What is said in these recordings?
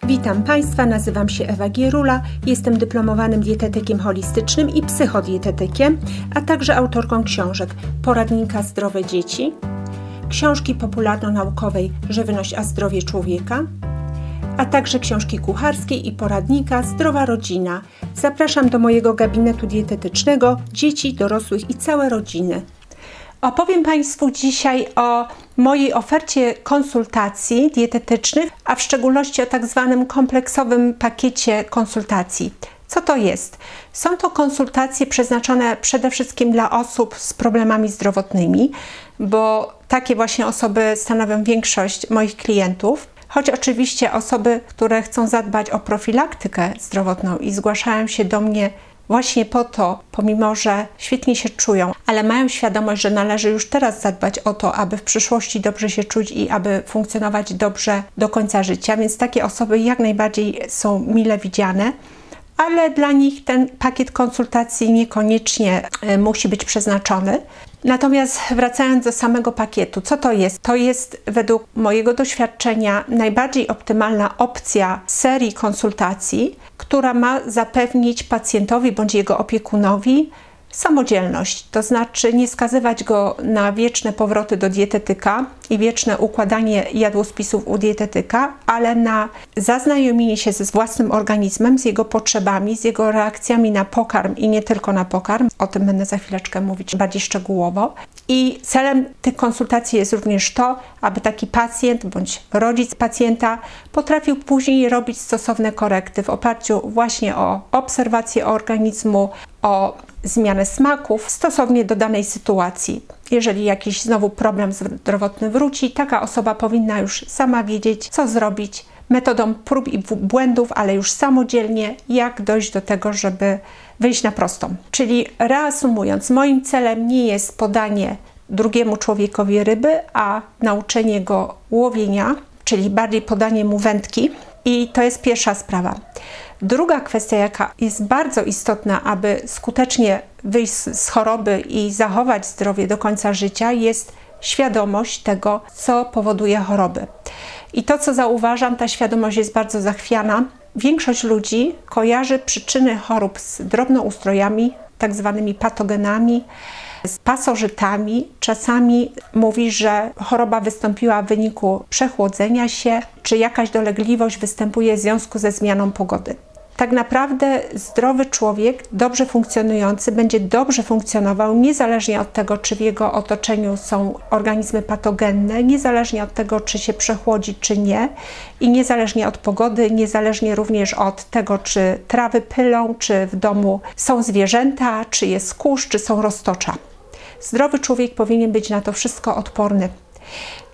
Witam Państwa, nazywam się Ewa Gierula, jestem dyplomowanym dietetykiem holistycznym i psychodietetykiem, a także autorką książek Poradnika Zdrowe Dzieci, książki popularno-naukowej Żywność a zdrowie człowieka, a także książki kucharskiej i poradnika Zdrowa Rodzina. Zapraszam do mojego gabinetu dietetycznego dzieci, dorosłych i całe rodziny. Opowiem Państwu dzisiaj o mojej ofercie konsultacji dietetycznych, a w szczególności o tak zwanym kompleksowym pakiecie konsultacji. Co to jest? Są to konsultacje przeznaczone przede wszystkim dla osób z problemami zdrowotnymi, bo takie właśnie osoby stanowią większość moich klientów. Choć oczywiście osoby, które chcą zadbać o profilaktykę zdrowotną i zgłaszają się do mnie właśnie po to, pomimo że świetnie się czują, ale mają świadomość, że należy już teraz zadbać o to, aby w przyszłości dobrze się czuć i aby funkcjonować dobrze do końca życia, więc takie osoby jak najbardziej są mile widziane, ale dla nich ten pakiet konsultacji niekoniecznie musi być przeznaczony. Natomiast wracając do samego pakietu, co to jest? To jest według mojego doświadczenia najbardziej optymalna opcja serii konsultacji, która ma zapewnić pacjentowi bądź jego opiekunowi samodzielność, to znaczy nie skazywać go na wieczne powroty do dietetyka i wieczne układanie jadłospisów u dietetyka, ale na zaznajomienie się ze własnym organizmem, z jego potrzebami, z jego reakcjami na pokarm i nie tylko na pokarm. O tym będę za chwileczkę mówić bardziej szczegółowo. I celem tych konsultacji jest również to, aby taki pacjent bądź rodzic pacjenta potrafił później robić stosowne korekty w oparciu właśnie o obserwację organizmu, o zmianę smaków stosownie do danej sytuacji. Jeżeli jakiś znowu problem zdrowotny wróci, taka osoba powinna już sama wiedzieć, co zrobić metodą prób i błędów, ale już samodzielnie, jak dojść do tego, żeby wyjść na prostą. Czyli reasumując, moim celem nie jest podanie drugiemu człowiekowi ryby, a nauczenie go łowienia, czyli bardziej podanie mu wędki. I to jest pierwsza sprawa. Druga kwestia, jaka jest bardzo istotna, aby skutecznie wyjść z choroby i zachować zdrowie do końca życia, jest świadomość tego, co powoduje choroby. I to, co zauważam, ta świadomość jest bardzo zachwiana. Większość ludzi kojarzy przyczyny chorób z drobnoustrojami, tak zwanymi patogenami, z pasożytami. Czasami mówi, że choroba wystąpiła w wyniku przechłodzenia się, czy jakaś dolegliwość występuje w związku ze zmianą pogody. Tak naprawdę zdrowy człowiek, dobrze funkcjonujący, będzie dobrze funkcjonował niezależnie od tego, czy w jego otoczeniu są organizmy patogenne, niezależnie od tego, czy się przechłodzi, czy nie, i niezależnie od pogody, niezależnie również od tego, czy trawy pylą, czy w domu są zwierzęta, czy jest kurz, czy są roztocza. Zdrowy człowiek powinien być na to wszystko odporny.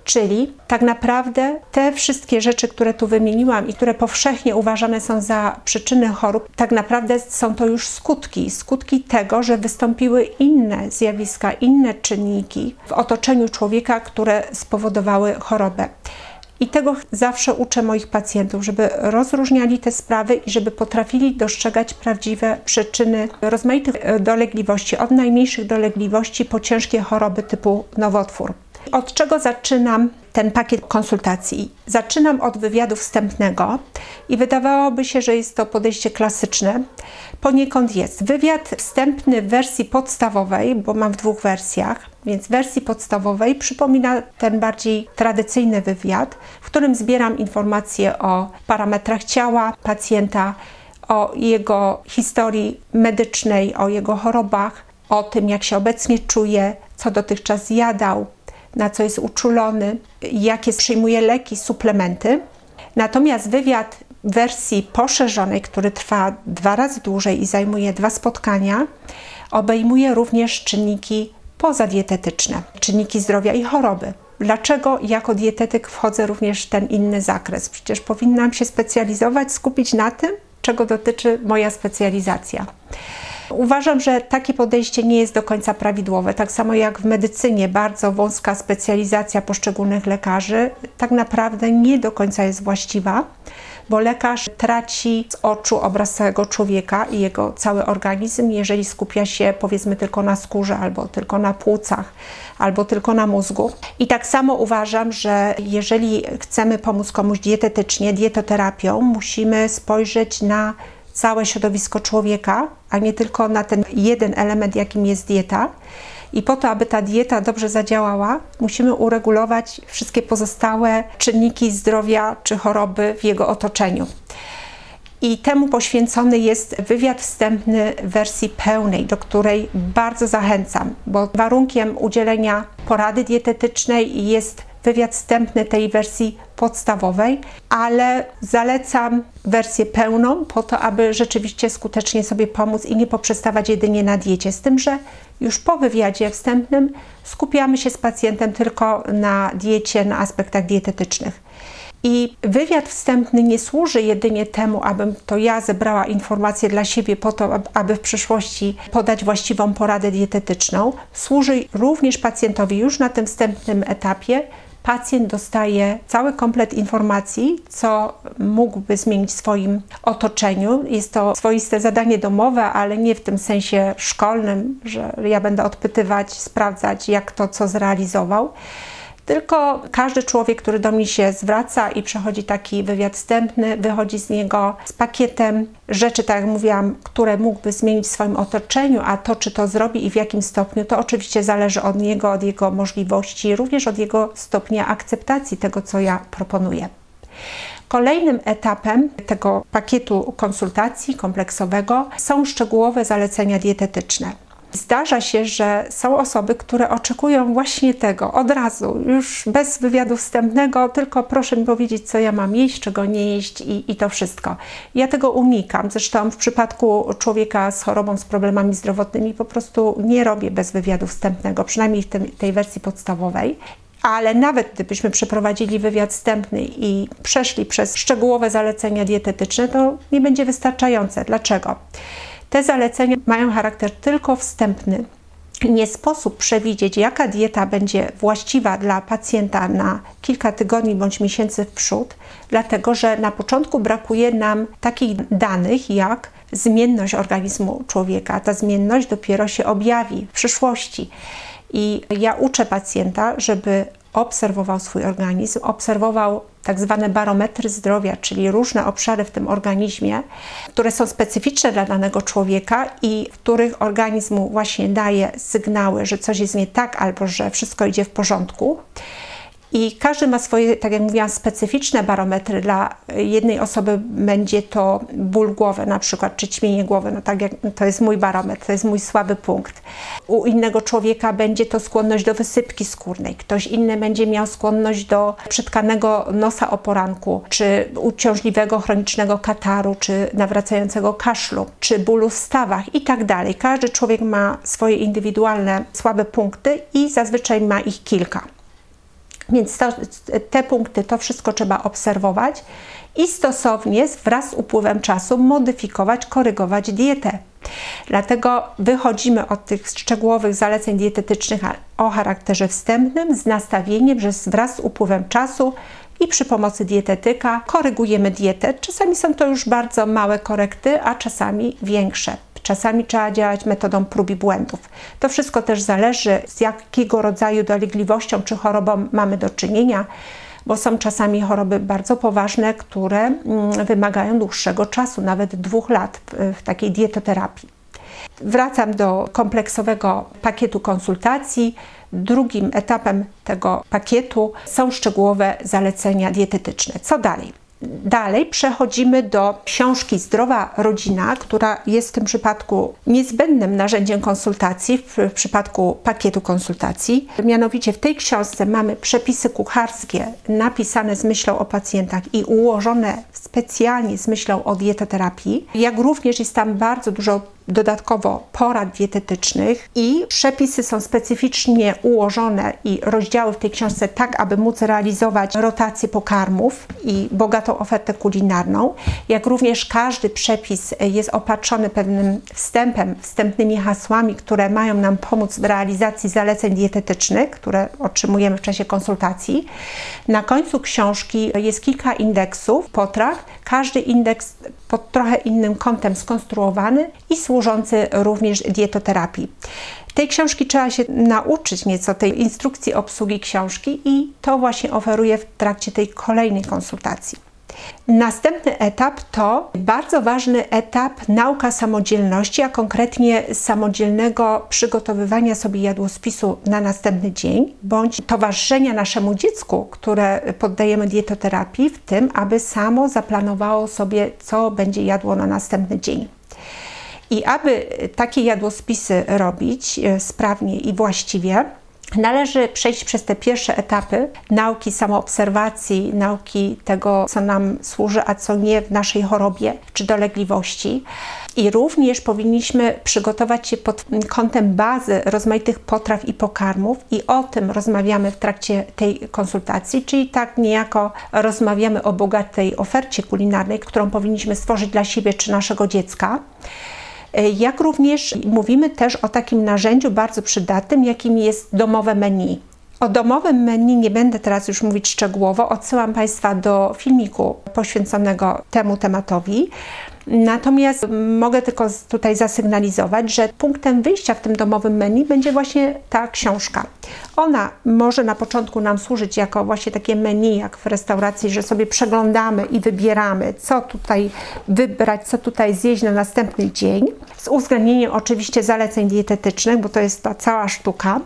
Czyli tak naprawdę te wszystkie rzeczy, które tu wymieniłam i które powszechnie uważane są za przyczyny chorób, tak naprawdę są to już skutki tego, że wystąpiły inne zjawiska, inne czynniki w otoczeniu człowieka, które spowodowały chorobę. I tego zawsze uczę moich pacjentów, żeby rozróżniali te sprawy i żeby potrafili dostrzegać prawdziwe przyczyny rozmaitych dolegliwości, od najmniejszych dolegliwości po ciężkie choroby typu nowotwór. Od czego zaczynam ten pakiet konsultacji? Zaczynam od wywiadu wstępnego i wydawałoby się, że jest to podejście klasyczne. Poniekąd jest. Wywiad wstępny w wersji podstawowej, bo mam w dwóch wersjach, więc w wersji podstawowej przypomina ten bardziej tradycyjny wywiad, w którym zbieram informacje o parametrach ciała pacjenta, o jego historii medycznej, o jego chorobach, o tym, jak się obecnie czuje, co dotychczas jadał, na co jest uczulony, jakie przyjmuje leki, suplementy. Natomiast wywiad w wersji poszerzonej, który trwa 2 razy dłużej i zajmuje 2 spotkania, obejmuje również czynniki pozadietetyczne, czynniki zdrowia i choroby. Dlaczego jako dietetyk wchodzę również w ten inny zakres? Przecież powinnam się specjalizować, skupić na tym, czego dotyczy moja specjalizacja. Uważam, że takie podejście nie jest do końca prawidłowe. Tak samo jak w medycynie bardzo wąska specjalizacja poszczególnych lekarzy tak naprawdę nie do końca jest właściwa, bo lekarz traci z oczu obraz całego człowieka i jego cały organizm, jeżeli skupia się powiedzmy tylko na skórze, albo tylko na płucach, albo tylko na mózgu. I tak samo uważam, że jeżeli chcemy pomóc komuś dietetycznie, dietoterapią, musimy spojrzeć na całe środowisko człowieka, a nie tylko na ten jeden element, jakim jest dieta. I po to, aby ta dieta dobrze zadziałała, musimy uregulować wszystkie pozostałe czynniki zdrowia czy choroby w jego otoczeniu. I temu poświęcony jest wywiad wstępny w wersji pełnej, do której bardzo zachęcam, bo warunkiem udzielenia porady dietetycznej jest wywiad wstępny tej wersji podstawowej, ale zalecam wersję pełną po to, aby rzeczywiście skutecznie sobie pomóc i nie poprzestawać jedynie na diecie. Z tym, że już po wywiadzie wstępnym skupiamy się z pacjentem tylko na diecie, na aspektach dietetycznych. I wywiad wstępny nie służy jedynie temu, abym to ja zebrała informacje dla siebie po to, aby w przyszłości podać właściwą poradę dietetyczną. Służy również pacjentowi już na tym wstępnym etapie. Pacjent dostaje cały komplet informacji, co mógłby zmienić w swoim otoczeniu. Jest to swoiste zadanie domowe, ale nie w tym sensie szkolnym, że ja będę odpytywać, sprawdzać, jak to co zrealizował. Tylko każdy człowiek, który do mnie się zwraca i przechodzi taki wywiad wstępny, wychodzi z niego z pakietem rzeczy, tak jak mówiłam, które mógłby zmienić w swoim otoczeniu, a to, czy to zrobi i w jakim stopniu, to oczywiście zależy od niego, od jego możliwości, również od jego stopnia akceptacji tego, co ja proponuję. Kolejnym etapem tego pakietu konsultacji kompleksowego są szczegółowe zalecenia dietetyczne. Zdarza się, że są osoby, które oczekują właśnie tego od razu, już bez wywiadu wstępnego, tylko proszę mi powiedzieć, co ja mam jeść, czego nie jeść i to wszystko. Ja tego unikam. Zresztą w przypadku człowieka z chorobą, z problemami zdrowotnymi po prostu nie robię bez wywiadu wstępnego, przynajmniej w tej wersji podstawowej. Ale nawet gdybyśmy przeprowadzili wywiad wstępny i przeszli przez szczegółowe zalecenia dietetyczne, to nie będzie wystarczające. Dlaczego? Te zalecenia mają charakter tylko wstępny. Nie sposób przewidzieć, jaka dieta będzie właściwa dla pacjenta na kilka tygodni bądź miesięcy w przód, dlatego że na początku brakuje nam takich danych jak zmienność organizmu człowieka. Ta zmienność dopiero się objawi w przyszłości. I ja uczę pacjenta, żeby obserwował swój organizm, obserwował tak zwane barometry zdrowia, czyli różne obszary w tym organizmie, które są specyficzne dla danego człowieka i w których organizm mu właśnie daje sygnały, że coś jest nie tak albo że wszystko idzie w porządku. I każdy ma swoje, tak jak mówiłam, specyficzne barometry. Dla jednej osoby będzie to ból głowy na przykład, czy ćmienie głowy, no tak jak to jest mój barometr, to jest mój słaby punkt. U innego człowieka będzie to skłonność do wysypki skórnej, ktoś inny będzie miał skłonność do przytkanego nosa o poranku, czy uciążliwego chronicznego kataru, czy nawracającego kaszlu, czy bólu w stawach i tak dalej. Każdy człowiek ma swoje indywidualne słabe punkty i zazwyczaj ma ich kilka. Więc te punkty, to wszystko trzeba obserwować i stosownie wraz z upływem czasu modyfikować, korygować dietę. Dlatego wychodzimy od tych szczegółowych zaleceń dietetycznych o charakterze wstępnym z nastawieniem, że wraz z upływem czasu i przy pomocy dietetyka korygujemy dietę. Czasami są to już bardzo małe korekty, a czasami większe. Czasami trzeba działać metodą prób i błędów. To wszystko też zależy, z jakiego rodzaju dolegliwością czy chorobą mamy do czynienia, bo są czasami choroby bardzo poważne, które wymagają dłuższego czasu, nawet 2 lat w takiej dietoterapii. Wracam do kompleksowego pakietu konsultacji. Drugim etapem tego pakietu są szczegółowe zalecenia dietetyczne. Co dalej? Dalej przechodzimy do książki Zdrowa rodzina, która jest w tym przypadku niezbędnym narzędziem konsultacji, w przypadku pakietu konsultacji. Mianowicie w tej książce mamy przepisy kucharskie napisane z myślą o pacjentach i ułożone specjalnie z myślą o dietoterapii, jak również jest tam bardzo dużo dodatkowo porad dietetycznych i przepisy są specyficznie ułożone i rozdziały w tej książce tak, aby móc realizować rotację pokarmów i bogatą ofertę kulinarną, jak również każdy przepis jest opatrzony pewnym wstępnymi hasłami, które mają nam pomóc w realizacji zaleceń dietetycznych, które otrzymujemy w czasie konsultacji. Na końcu książki jest kilka indeksów potraw indeksach, każdy indeks pod trochę innym kątem skonstruowany i służący również dietoterapii. Tej książki trzeba się nauczyć nieco, tej instrukcji obsługi książki i to właśnie oferuję w trakcie tej kolejnej konsultacji. Następny etap to bardzo ważny etap nauka samodzielności, a konkretnie samodzielnego przygotowywania sobie jadłospisu na następny dzień, bądź towarzyszenia naszemu dziecku, które poddajemy dietoterapii, w tym, aby samo zaplanowało sobie, co będzie jadło na następny dzień. I aby takie jadłospisy robić sprawnie i właściwie, należy przejść przez te pierwsze etapy nauki samoobserwacji, nauki tego, co nam służy, a co nie w naszej chorobie czy dolegliwości. I również powinniśmy przygotować się pod kątem bazy rozmaitych potraw i pokarmów i o tym rozmawiamy w trakcie tej konsultacji, czyli tak niejako rozmawiamy o bogatej ofercie kulinarnej, którą powinniśmy stworzyć dla siebie czy naszego dziecka. Jak również mówimy też o takim narzędziu bardzo przydatnym, jakim jest domowe menu. O domowym menu nie będę teraz już mówić szczegółowo, odsyłam Państwa do filmiku poświęconego temu tematowi. Natomiast mogę tylko tutaj zasygnalizować, że punktem wyjścia w tym domowym menu będzie właśnie ta książka. Ona może na początku nam służyć jako właśnie takie menu, jak w restauracji, że sobie przeglądamy i wybieramy, co tutaj wybrać, co tutaj zjeść na następny dzień, z uwzględnieniem oczywiście zaleceń dietetycznych, bo to jest ta cała sztuka.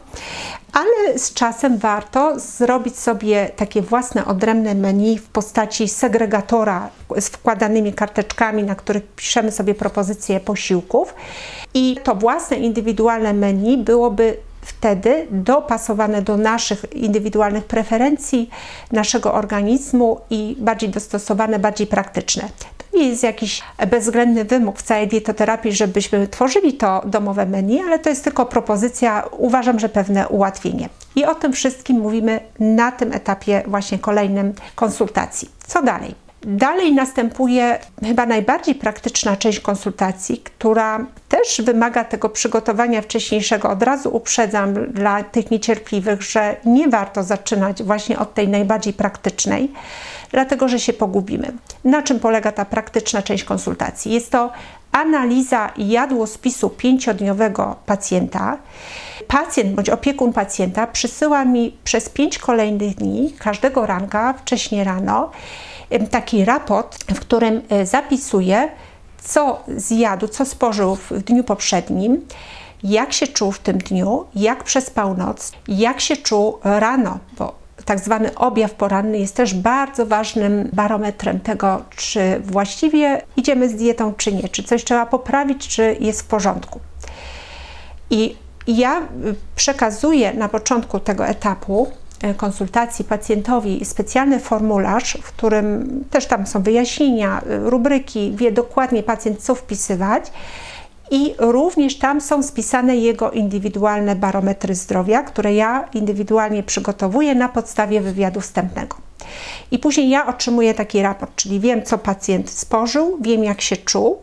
Ale z czasem warto zrobić sobie takie własne odrębne menu w postaci segregatora z wkładanymi karteczkami, na których piszemy sobie propozycje posiłków. I to własne indywidualne menu byłoby wtedy dopasowane do naszych indywidualnych preferencji, naszego organizmu i bardziej dostosowane, bardziej praktyczne. To nie jest jakiś bezwzględny wymóg w całej dietoterapii, żebyśmy tworzyli to domowe menu, ale to jest tylko propozycja, uważam, że pewne ułatwienie. I o tym wszystkim mówimy na tym etapie właśnie kolejnym konsultacji. Co dalej? Dalej następuje chyba najbardziej praktyczna część konsultacji, która też wymaga tego przygotowania wcześniejszego. Od razu uprzedzam dla tych niecierpliwych, że nie warto zaczynać właśnie od tej najbardziej praktycznej, dlatego że się pogubimy. Na czym polega ta praktyczna część konsultacji? Jest to analiza jadłospisu 5-dniowego pacjenta. Pacjent bądź opiekun pacjenta przysyła mi przez 5 kolejnych dni, każdego ranka, wcześnie rano, taki raport, w którym zapisuje, co zjadł, co spożył w dniu poprzednim, jak się czuł w tym dniu, jak przespał noc, jak się czuł rano, bo tak zwany objaw poranny jest też bardzo ważnym barometrem tego, czy właściwie idziemy z dietą, czy nie, czy coś trzeba poprawić, czy jest w porządku. I ja przekazuję na początku tego etapu konsultacji pacjentowi specjalny formularz, w którym też tam są wyjaśnienia, rubryki, wie dokładnie pacjent, co wpisywać. I również tam są spisane jego indywidualne barometry zdrowia, które ja indywidualnie przygotowuję na podstawie wywiadu wstępnego. I później ja otrzymuję taki raport, czyli wiem, co pacjent spożył, wiem, jak się czuł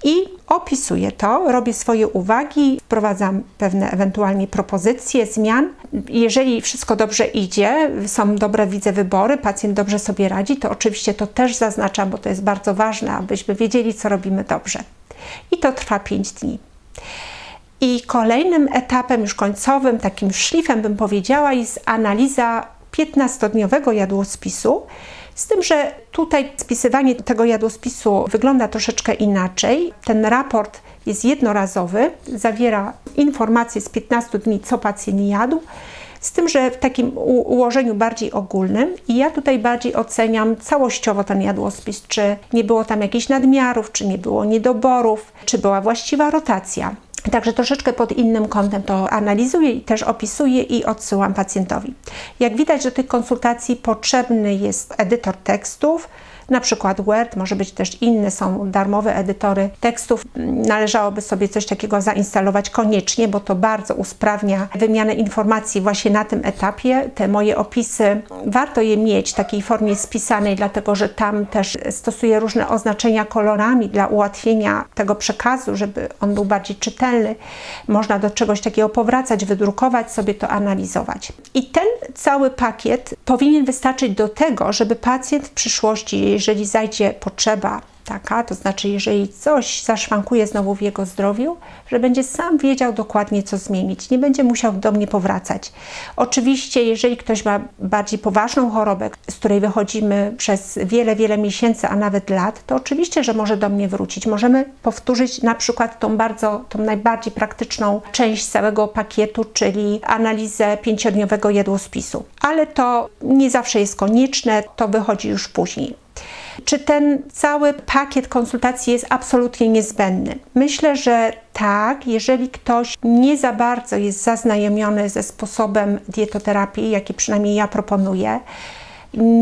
i opisuję to, robię swoje uwagi, wprowadzam pewne ewentualnie propozycje zmian. Jeżeli wszystko dobrze idzie, są dobre, widzę, wybory, pacjent dobrze sobie radzi, to oczywiście to też zaznaczam, bo to jest bardzo ważne, abyśmy wiedzieli, co robimy dobrze. I to trwa 5 dni. I kolejnym etapem, już końcowym, takim szlifem bym powiedziała, jest analiza 15-dniowego jadłospisu, z tym, że tutaj spisywanie tego jadłospisu wygląda troszeczkę inaczej. Ten raport jest jednorazowy, zawiera informacje z 15 dni, co pacjent jadł, z tym, że w takim ułożeniu bardziej ogólnym i ja tutaj bardziej oceniam całościowo ten jadłospis, czy nie było tam jakichś nadmiarów, czy nie było niedoborów, czy była właściwa rotacja. Także troszeczkę pod innym kątem to analizuję i też opisuję i odsyłam pacjentowi. Jak widać, do tych konsultacji potrzebny jest edytor tekstów, na przykład Word, może być też inne, są darmowe edytory tekstów. Należałoby sobie coś takiego zainstalować koniecznie, bo to bardzo usprawnia wymianę informacji właśnie na tym etapie. Te moje opisy, warto je mieć w takiej formie spisanej, dlatego że tam też stosuję różne oznaczenia kolorami dla ułatwienia tego przekazu, żeby on był bardziej czytelny. Można do czegoś takiego powracać, wydrukować, sobie to analizować. I ten cały pakiet powinien wystarczyć do tego, żeby pacjent w przyszłości, jeżeli zajdzie potrzeba taka, to znaczy jeżeli coś zaszwankuje znowu w jego zdrowiu, że będzie sam wiedział dokładnie, co zmienić. Nie będzie musiał do mnie powracać. Oczywiście, jeżeli ktoś ma bardziej poważną chorobę, z której wychodzimy przez wiele, wiele miesięcy, a nawet lat, to oczywiście, że może do mnie wrócić. Możemy powtórzyć na przykład tą najbardziej praktyczną część całego pakietu, czyli analizę 5-dniowego jadłospisu. Ale to nie zawsze jest konieczne, to wychodzi już później. Czy ten cały pakiet konsultacji jest absolutnie niezbędny? Myślę, że tak, jeżeli ktoś nie za bardzo jest zaznajomiony ze sposobem dietoterapii, jaki przynajmniej ja proponuję,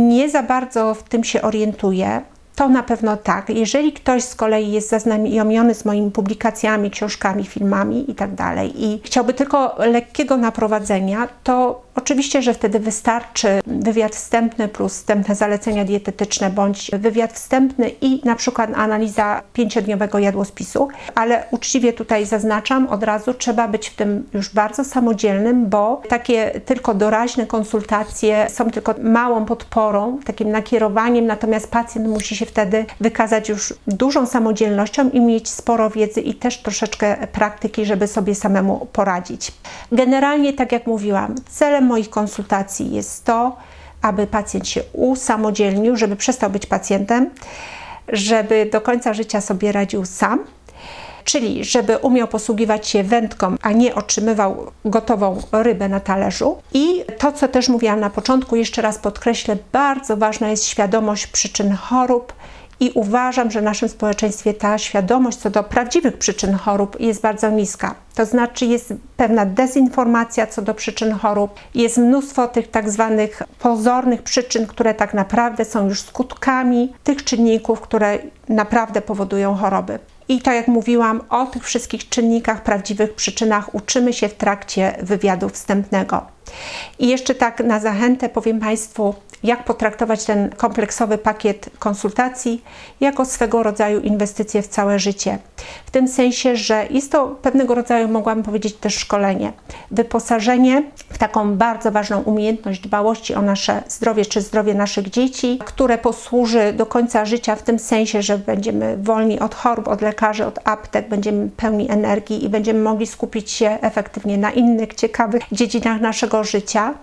nie za bardzo w tym się orientuje, to na pewno tak. Jeżeli ktoś z kolei jest zaznajomiony z moimi publikacjami, książkami, filmami itd. i chciałby tylko lekkiego naprowadzenia, to oczywiście, że wtedy wystarczy wywiad wstępny plus wstępne zalecenia dietetyczne bądź wywiad wstępny i na przykład analiza 5-dniowego jadłospisu, ale uczciwie tutaj zaznaczam od razu, trzeba być w tym już bardzo samodzielnym, bo takie tylko doraźne konsultacje są tylko małą podporą, takim nakierowaniem, natomiast pacjent musi się wtedy wykazać już dużą samodzielnością i mieć sporo wiedzy i też troszeczkę praktyki, żeby sobie samemu poradzić. Generalnie, tak jak mówiłam, celem moich konsultacji jest to, aby pacjent się usamodzielnił, żeby przestał być pacjentem, żeby do końca życia sobie radził sam, czyli żeby umiał posługiwać się wędką, a nie otrzymywał gotową rybę na talerzu. I to, co też mówiłam na początku, jeszcze raz podkreślę, bardzo ważna jest świadomość przyczyn chorób i uważam, że w naszym społeczeństwie ta świadomość co do prawdziwych przyczyn chorób jest bardzo niska. To znaczy jest pewna dezinformacja co do przyczyn chorób, jest mnóstwo tych tak zwanych pozornych przyczyn, które tak naprawdę są już skutkami tych czynników, które naprawdę powodują choroby. I tak jak mówiłam, o tych wszystkich czynnikach, prawdziwych przyczynach uczymy się w trakcie wywiadu wstępnego. I jeszcze tak na zachętę powiem Państwu, jak potraktować ten kompleksowy pakiet konsultacji jako swego rodzaju inwestycję w całe życie. W tym sensie, że jest to pewnego rodzaju, mogłabym powiedzieć, też szkolenie. Wyposażenie w taką bardzo ważną umiejętność dbałości o nasze zdrowie czy zdrowie naszych dzieci, które posłuży do końca życia w tym sensie, że będziemy wolni od chorób, od lekarzy, od aptek, będziemy pełni energii i będziemy mogli skupić się efektywnie na innych ciekawych dziedzinach naszego życia.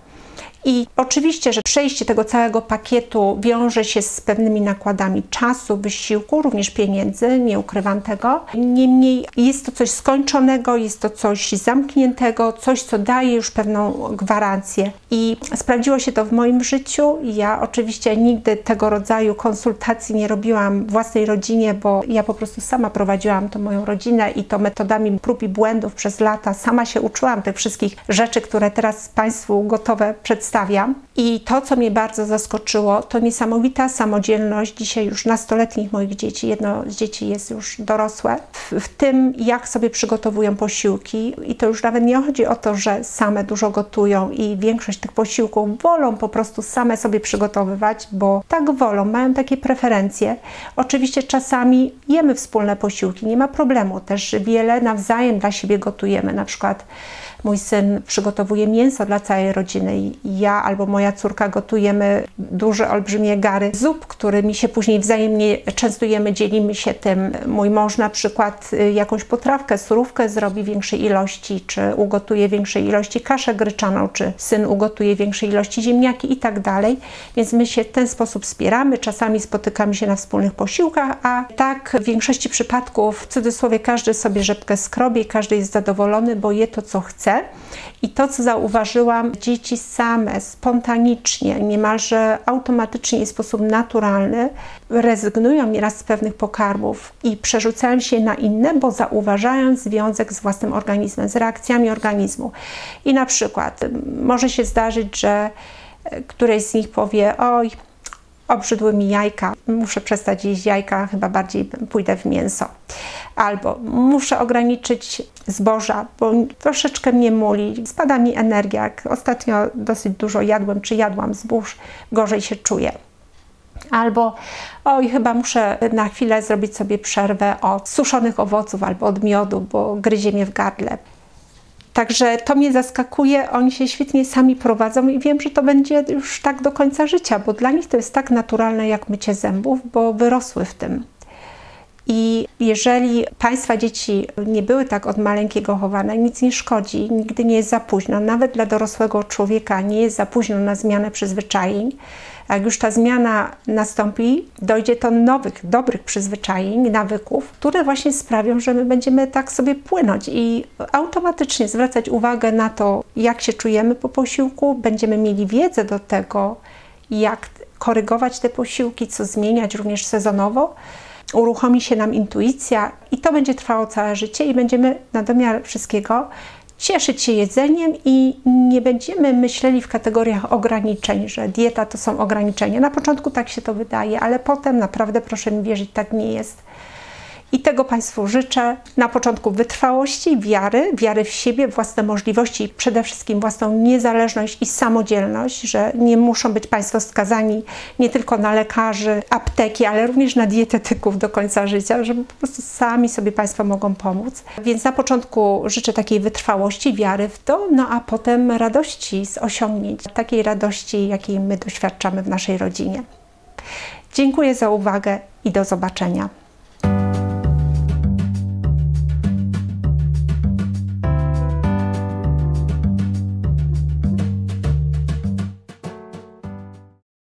I oczywiście, że przejście tego całego pakietu wiąże się z pewnymi nakładami czasu, wysiłku, również pieniędzy, nie ukrywam tego. Niemniej jest to coś skończonego, jest to coś zamkniętego, coś, co daje już pewną gwarancję. I sprawdziło się to w moim życiu. Ja oczywiście nigdy tego rodzaju konsultacji nie robiłam w własnej rodzinie, bo ja po prostu sama prowadziłam tą moją rodzinę i to metodami prób i błędów przez lata. Sama się uczyłam tych wszystkich rzeczy, które teraz Państwu gotowe przedstawiam. I to, co mnie bardzo zaskoczyło, to niesamowita samodzielność dzisiaj już nastoletnich moich dzieci. Jedno z dzieci jest już dorosłe. W tym, jak sobie przygotowują posiłki. I to już nawet nie chodzi o to, że same dużo gotują i większość tych posiłków wolą po prostu same sobie przygotowywać, bo tak wolą, mają takie preferencje. Oczywiście czasami jemy wspólne posiłki, nie ma problemu. Też wiele nawzajem dla siebie gotujemy. Na przykład mój syn przygotowuje mięso dla całej rodziny i ja albo moja córka gotujemy duże, olbrzymie gary zup, którymi się później wzajemnie częstujemy, dzielimy się tym. Mój mąż na przykład jakąś potrawkę, surówkę zrobi większej ilości, czy ugotuje większej ilości kaszę gryczaną, czy syn ugotuje większej ilości ziemniaki i tak dalej. Więc my się w ten sposób wspieramy, czasami spotykamy się na wspólnych posiłkach, a tak w większości przypadków, w cudzysłowie, każdy sobie rzepkę skrobie, każdy jest zadowolony, bo je to, co chce. I to, co zauważyłam, dzieci same, spontanicznie, niemalże automatycznie i w sposób naturalny rezygnują nieraz z pewnych pokarmów i przerzucają się na inne, bo zauważają związek z własnym organizmem, z reakcjami organizmu. I na przykład może się zdarzyć, że któreś z nich powie: oj, obrzydły mi jajka, muszę przestać jeść jajka, chyba bardziej pójdę w mięso. Albo muszę ograniczyć zboża, bo troszeczkę mnie muli, spada mi energia. Jak ostatnio dosyć dużo jadłem czy jadłam zbóż, gorzej się czuję. Albo oj, chyba muszę na chwilę zrobić sobie przerwę od suszonych owoców albo od miodu, bo gryzie mnie w gardle. Także to mnie zaskakuje, oni się świetnie sami prowadzą i wiem, że to będzie już tak do końca życia, bo dla nich to jest tak naturalne jak mycie zębów, bo wyrosły w tym. I jeżeli Państwa dzieci nie były tak od maleńkiego chowane, nic nie szkodzi, nigdy nie jest za późno. Nawet dla dorosłego człowieka nie jest za późno na zmianę przyzwyczajeń. Jak już ta zmiana nastąpi, dojdzie do nowych, dobrych przyzwyczajeń, nawyków, które właśnie sprawią, że my będziemy tak sobie płynąć i automatycznie zwracać uwagę na to, jak się czujemy po posiłku. Będziemy mieli wiedzę do tego, jak korygować te posiłki, co zmieniać również sezonowo. Uruchomi się nam intuicja i to będzie trwało całe życie i będziemy na domiar wszystkiego cieszyć się jedzeniem i nie będziemy myśleli w kategoriach ograniczeń, że dieta to są ograniczenia. Na początku tak się to wydaje, ale potem naprawdę, proszę mi wierzyć, tak nie jest. I tego Państwu życzę. Na początku wytrwałości, wiary w siebie, własne możliwości i przede wszystkim własną niezależność i samodzielność, że nie muszą być Państwo skazani nie tylko na lekarzy, apteki, ale również na dietetyków do końca życia, że po prostu sami sobie Państwo mogą pomóc. Więc na początku życzę takiej wytrwałości, wiary w to, no a potem radości z osiągnięć, takiej radości, jakiej my doświadczamy w naszej rodzinie. Dziękuję za uwagę i do zobaczenia.